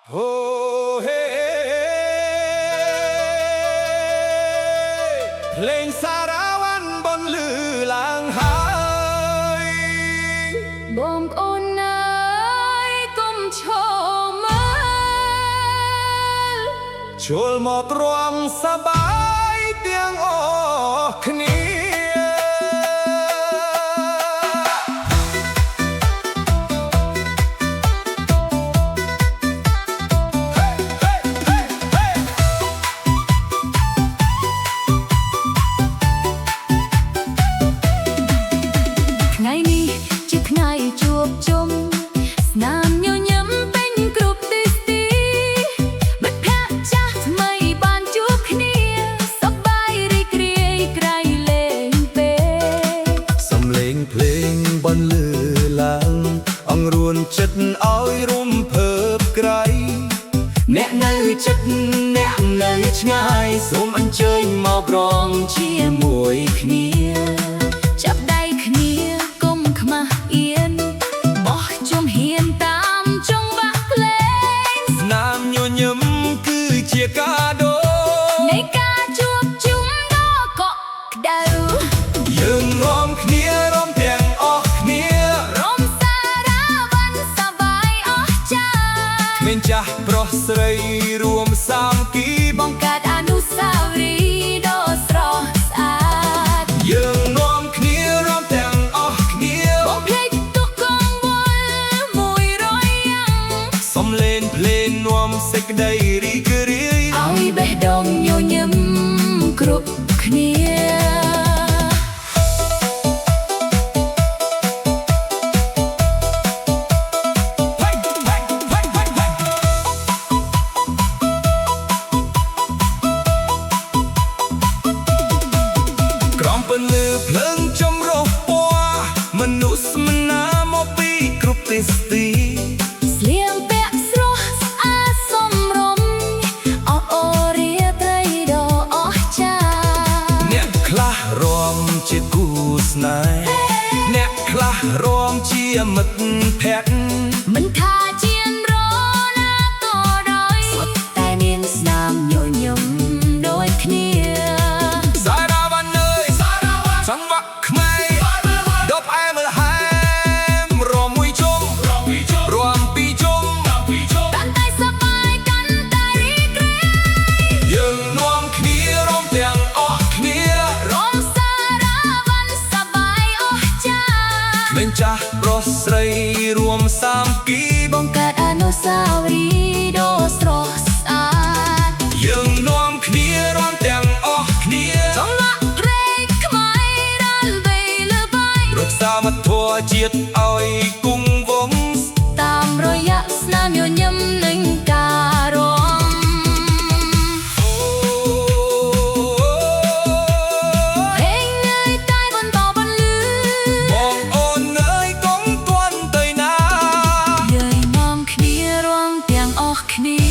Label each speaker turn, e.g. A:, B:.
A: โอ้เฮเพลงสารวันบนลือลางหาย
B: បងប្អូនអើយកុំឈរមើល
A: ចូលមករាំសប្បាយទាំងអស់គ្នា
B: ថ្ងៃនេះជាថ្ងៃជួបជុំស្នាមញញឹមពេញគ្រប់ទិសទីមិត្តភក្តិចាស់ថ្មីបានជួបគ្នាសប្បាយរីករាយក្រៃលែងពេល
A: សំឡេងភ្លេងបន្លឺឡើងអង្រួនចិត្តឲ្យរំភើបក្រៃអ្នកនៅចិត្តអ្នកនៅឆ្ងាយសូមអញ្ជើញមករងជាមួយគ្នា
B: ចាប់ដៃគ្នាកុំខ្មាស់អៀនបោះជំហានតាមចង្វាក់ភ្លេង
A: ស្នាមញញឹមគឺជាកាដូ
B: នៃការជួបជុំដ៏កក់ក្ដៅ
A: យើងរួមគ្នារួមទាំងអស់គ្នា
B: រំសារ៉ាវ៉ាន់សប្បាយអស្ចារ្យ
A: គ្មានចាស់ប្រុសស្រីរួមសាមគ្គី
B: បង្កើតអនុស្សាវរីយ៍ដ៏ស្រស់ស្អាត
A: យើងរួមគ្នារួមទាំងអស់គ្នា
B: បំភ្លេចទុក្ខកង្វល់មួយរយយ៉ាង
A: សំឡេងភ្លេងនាំសេចក្តីរីករាយ
B: ឲ្យបេះដូងញញឹមគ្រប់គ្នា
A: ពន្លឺភ្លើងចម្រុះពណ៌មនុស្សមនាមកពីគ្រប់ទិសទី
B: ស្លៀងពាក់ស្រស់ស្អាតសមរម្យអបអររាត្រីដ៏អស្ចារ្យ
A: អ្នកខ្លះរួមជាគូស្នេហ៍អ្នកខ្លះរួមជាមិត្តភក្តិ
B: មិនថាជារណាក៏ដោយសុទ្ធតែមានស្នាមញញឹមដូចគ្នា
A: សង្វាក់ខ្មែរដ៏ផ្អែមល្ហែមរួមមួយជុំរួមពីរជុំ
B: កាន់តែសប្បាយកាន់តែរីករាយ
A: យើងនាំគ្នារួមទាំងអស់គ្នា
B: រំសារ៉ាវ៉ាន់សប្បាយអស្ចារ្យ
A: គ្មានចាស់ប្រុសស្រីរួមសាមគ្គី
B: បង្កើតអនុស្សាវរីយ៍ដ៏ស្រស់ស្អាត
A: យើងនាំគ្នារួមទាំងអស់គ្នា
B: ចង្វាក់
A: រក្សាមធម៌ជាតិឲ្យគង់វង្ស
B: តាមរយៈស្នាមញញឹមនិងការរាំเพลงនឿយតែបន្តបន្លឺ
A: បងអូននឿយកុំទាន់ទៅណា
B: យើងនាំគ្នារាំទាំងអស់គ្នា